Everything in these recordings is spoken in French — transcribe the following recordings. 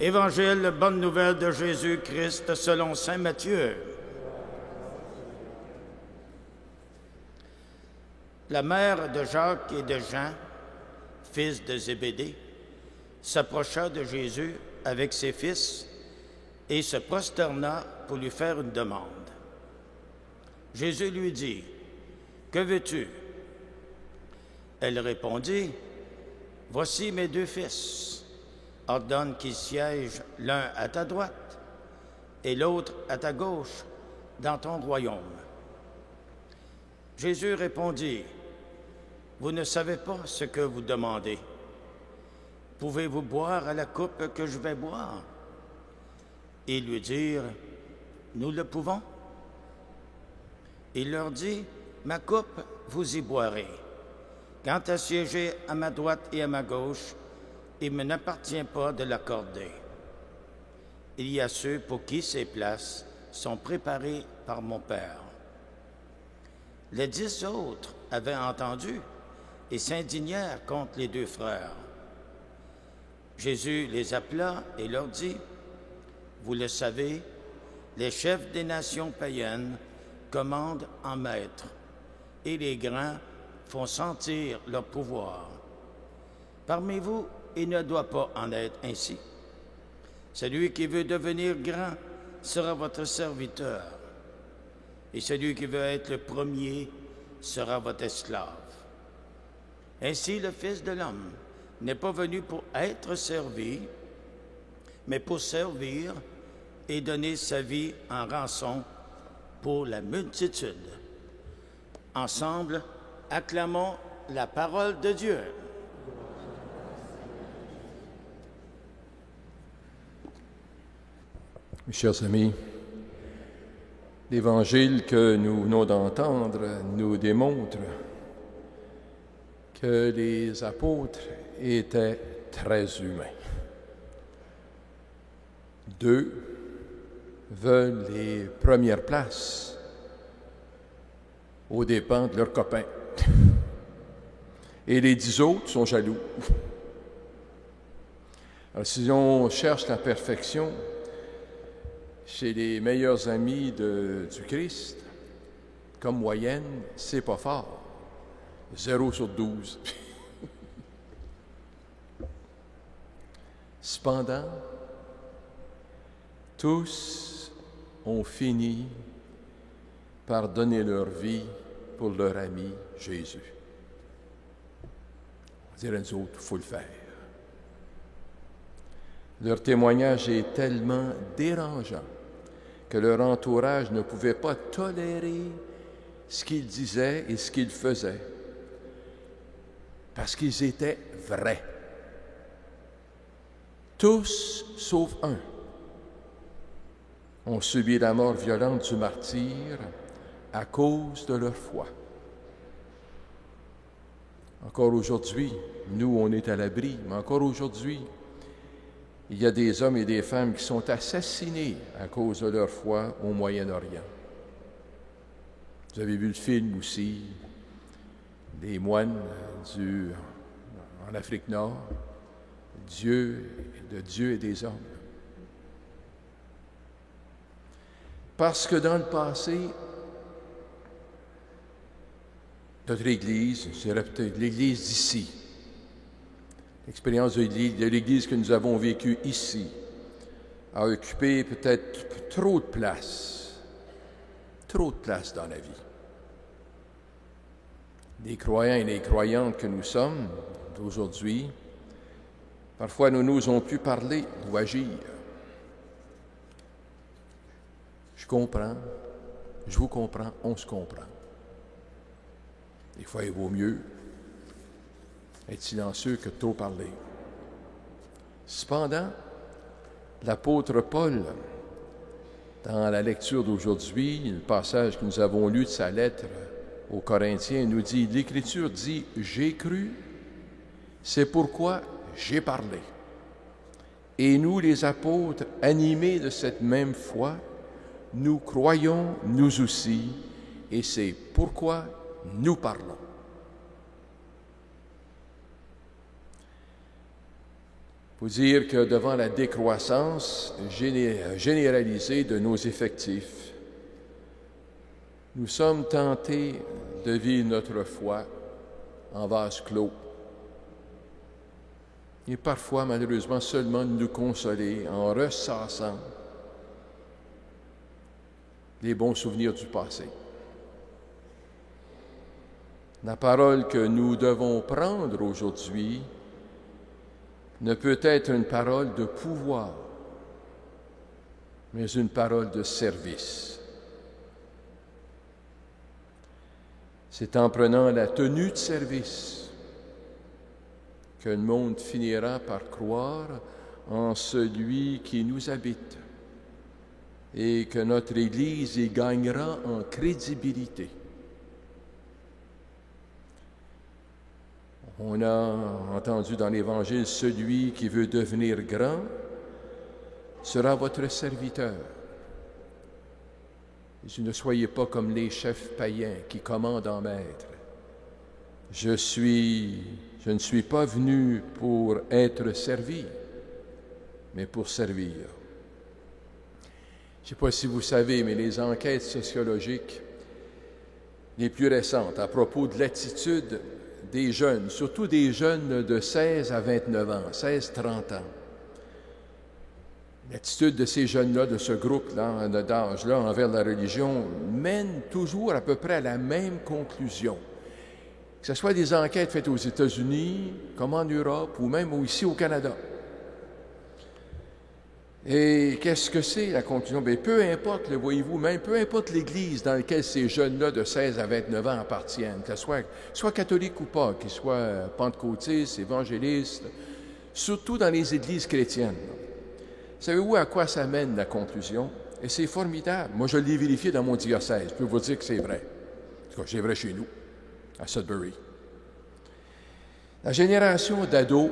Évangile, bonne nouvelle de Jésus-Christ selon saint Matthieu. La mère de Jacques et de Jean, fils de Zébédée, s'approcha de Jésus avec ses fils et se prosterna pour lui faire une demande. Jésus lui dit, « Que veux-tu? » Elle répondit, « Voici mes deux fils. Ordonne qu'ils siègent l'un à ta droite et l'autre à ta gauche dans ton royaume. » Jésus répondit, « Vous ne savez pas ce que vous demandez. Pouvez-vous boire à la coupe que je vais boire? » Ils lui dirent, « Nous le pouvons. » Il leur dit, « Ma coupe, vous y boirez. Quant à siéger à ma droite et à ma gauche, il ne m'appartient pas de l'accorder. Il y a ceux pour qui ces places sont préparées par mon Père. » Les 10 autres avaient entendu et s'indignèrent contre les deux frères. Jésus les appela et leur dit, « Vous le savez, les chefs des nations païennes commandent en maître, et les grands font sentir leur pouvoir. Parmi vous, il ne doit pas en être ainsi. Celui qui veut devenir grand sera votre serviteur, et celui qui veut être le premier sera votre esclave. Ainsi, le Fils de l'homme n'est pas venu pour être servi, mais pour servir et donner sa vie en rançon pour la multitude. » Ensemble, acclamons la parole de Dieu. Mes chers amis, l'Évangile que nous venons d'entendre nous démontre que les apôtres étaient très humains. 2 veulent les premières places aux dépens de leurs copains. Et les 10 autres sont jaloux. Alors, si on cherche la perfection chez les meilleurs amis du Christ, comme moyenne, c'est pas fort. 0 sur 12. Cependant, tous ont fini par donner leur vie pour leur ami Jésus. On dirait nous autres, il faut le faire. Leur témoignage est tellement dérangeant que leur entourage ne pouvait pas tolérer ce qu'ils disaient et ce qu'ils faisaient, parce qu'ils étaient vrais. Tous, sauf un, ont subi la mort violente du martyr à cause de leur foi. Encore aujourd'hui, nous, on est à l'abri, mais encore aujourd'hui, il y a des hommes et des femmes qui sont assassinés à cause de leur foi au Moyen-Orient. Vous avez vu le film aussi, des moines en Afrique Nord, de Dieu et des hommes. Parce que dans le passé, notre Église, c'est peut-être l'Église d'ici, l'expérience de l'Église que nous avons vécue ici, a occupé peut-être trop de place dans la vie. Les croyants et les croyantes que nous sommes d'aujourd'hui, parfois nous n'osons plus parler ou agir. Je comprends, je vous comprends, on se comprend. Des fois, il vaut mieux être silencieux que de trop parler. Cependant, l'apôtre Paul, dans la lecture d'aujourd'hui, le passage que nous avons lu de sa lettre aux Corinthiens, nous dit, l'Écriture dit « J'ai cru, c'est pourquoi j'ai parlé. » Et nous, les apôtres, animés de cette même foi, nous croyons nous aussi, et c'est pourquoi nous parlons. pour dire que devant la décroissance généralisée de nos effectifs, nous sommes tentés de vivre notre foi en vase clos. Et parfois, malheureusement, seulement de nous consoler en ressassant les bons souvenirs du passé. La parole que nous devons prendre aujourd'hui ne peut être une parole de pouvoir, mais une parole de service. C'est en prenant la tenue de service que le monde finira par croire en celui qui nous habite et que notre Église y gagnera en crédibilité. On a entendu dans l'Évangile, celui qui veut devenir grand sera votre serviteur. Et ne soyez pas comme les chefs païens qui commandent en maître. Je ne suis pas venu pour être servi, mais pour servir. Je ne sais pas si vous savez, mais les enquêtes sociologiques les plus récentes à propos de l'attitude des jeunes, surtout des jeunes de 16 à 29 ans, 16-30 ans, l'attitude de ces jeunes-là, de ce groupe-là, d'âge-là, envers la religion, mène toujours à peu près à la même conclusion. Que ce soit des enquêtes faites aux États-Unis, comme en Europe, ou même ici au Canada. Et qu'est-ce que c'est la conclusion? Bien, peu importe, le voyez-vous, même peu importe l'Église dans laquelle ces jeunes-là de 16 à 29 ans appartiennent, qu'ils soient catholiques ou pas, qu'ils soient pentecôtistes, évangélistes, surtout dans les églises chrétiennes. Savez-vous à quoi ça mène la conclusion? Et c'est formidable. Moi, je l'ai vérifié dans mon diocèse. Je peux vous dire que c'est vrai. En tout cas, c'est vrai chez nous, à Sudbury. La génération d'ados,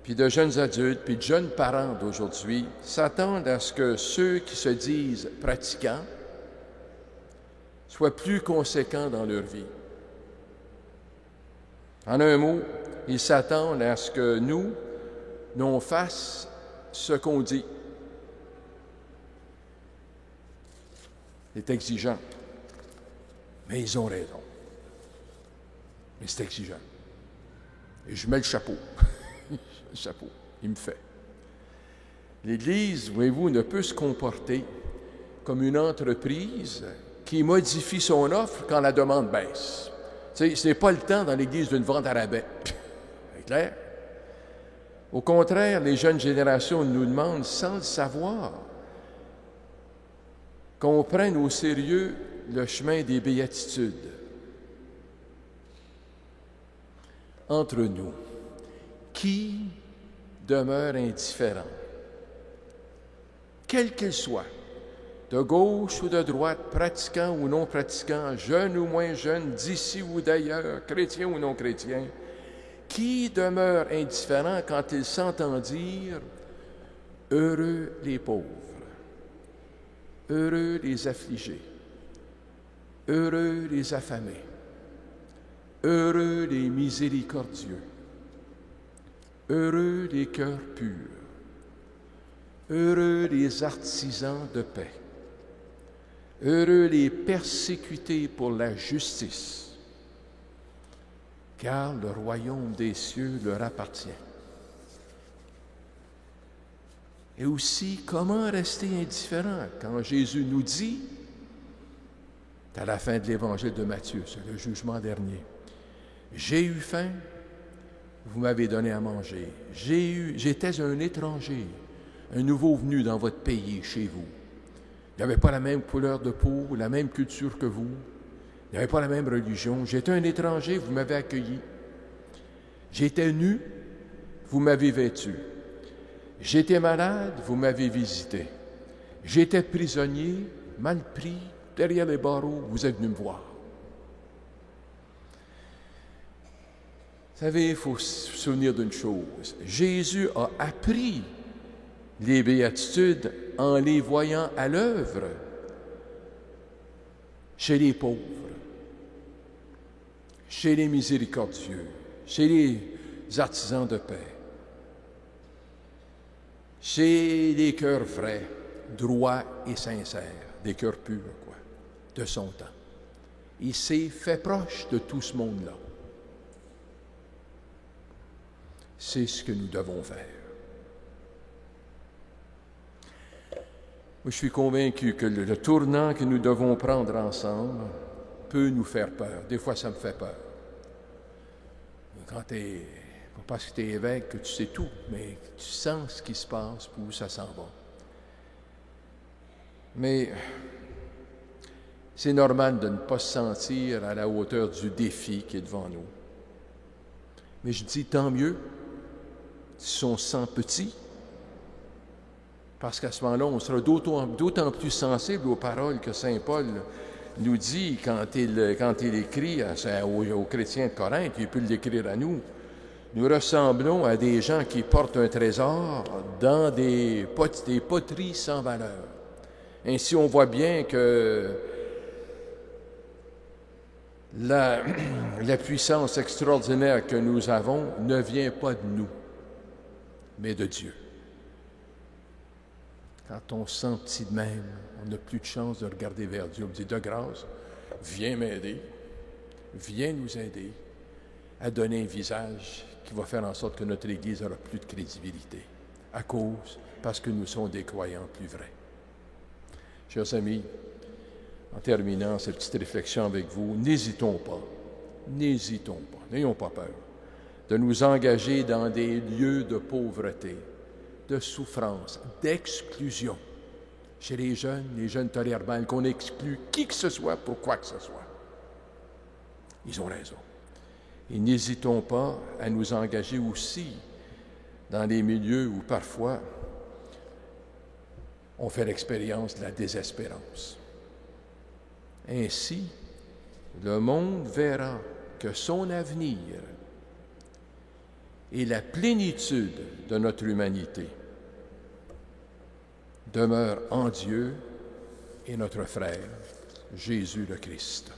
puis de jeunes adultes, puis de jeunes parents d'aujourd'hui s'attendent à ce que ceux qui se disent pratiquants soient plus conséquents dans leur vie. En un mot, ils s'attendent à ce que nous, on fasse ce qu'on dit. C'est exigeant. Mais ils ont raison. Mais c'est exigeant. Et je mets le chapeau. Le chapeau, il me fait. L'Église, voyez-vous, ne peut se comporter comme une entreprise qui modifie son offre quand la demande baisse. Tu sais, ce n'est pas le temps dans l'Église d'une vente à rabais. C'est clair? Au contraire, les jeunes générations nous demandent, sans le savoir, qu'on prenne au sérieux le chemin des béatitudes. Entre nous, qui demeure indifférent, quel qu'il soit, de gauche ou de droite, pratiquant ou non pratiquant, jeune ou moins jeune, d'ici ou d'ailleurs, chrétien ou non chrétien, qui demeure indifférent quand il s'entend dire « Heureux les pauvres, heureux les affligés, heureux les affamés, heureux les miséricordieux, heureux les cœurs purs, heureux les artisans de paix, heureux les persécutés pour la justice, car le royaume des cieux leur appartient. » Et aussi, comment rester indifférent quand Jésus nous dit, à la fin de l'évangile de Matthieu, c'est le jugement dernier, « J'ai eu faim, vous m'avez donné à manger. J'étais un étranger, un nouveau venu dans votre pays, chez vous. Il n'avait pas la même couleur de peau, la même culture que vous. Il n'avait pas la même religion. J'étais un étranger, vous m'avez accueilli. J'étais nu, vous m'avez vêtu. J'étais malade, vous m'avez visité. J'étais prisonnier, mal pris, derrière les barreaux, vous êtes venu me voir. » Vous savez, il faut se souvenir d'une chose. Jésus a appris les béatitudes en les voyant à l'œuvre chez les pauvres, chez les miséricordieux, chez les artisans de paix, C'est des cœurs vrais, droits et sincères, des cœurs purs, de son temps. Il s'est fait proche de tout ce monde-là. C'est ce que nous devons faire. Moi, je suis convaincu que le tournant que nous devons prendre ensemble peut nous faire peur. Des fois, ça me fait peur. Quand pas parce que tu es évêque que tu sais tout, mais tu sens ce qui se passe, où ça s'en va. Mais c'est normal de ne pas se sentir à la hauteur du défi qui est devant nous. Mais je dis tant mieux si on se sent petit, parce qu'à ce moment-là, on sera d'autant plus sensible aux paroles que saint Paul nous dit quand il écrit aux chrétiens de Corinthe, il peut l'écrire à nous. Nous ressemblons à des gens qui portent un trésor dans des poteries sans valeur. Ainsi, on voit bien que la puissance extraordinaire que nous avons ne vient pas de nous, mais de Dieu. Quand on se sent petit de même, on n'a plus de chance de regarder vers Dieu. On dit, de grâce, viens m'aider, viens nous aider à donner un visage qui va faire en sorte que notre Église n'aura plus de crédibilité, parce que nous sommes des croyants plus vrais. Chers amis, en terminant cette petite réflexion avec vous, n'hésitons pas, n'ayons pas peur de nous engager dans des lieux de pauvreté, de souffrance, d'exclusion. Chez les jeunes tolérants, qu'on exclut qui que ce soit pour quoi que ce soit. Ils ont raison. Et n'hésitons pas à nous engager aussi dans les milieux où parfois on fait l'expérience de la désespérance. Ainsi, le monde verra que son avenir et la plénitude de notre humanité demeure en Dieu et notre frère, Jésus le Christ.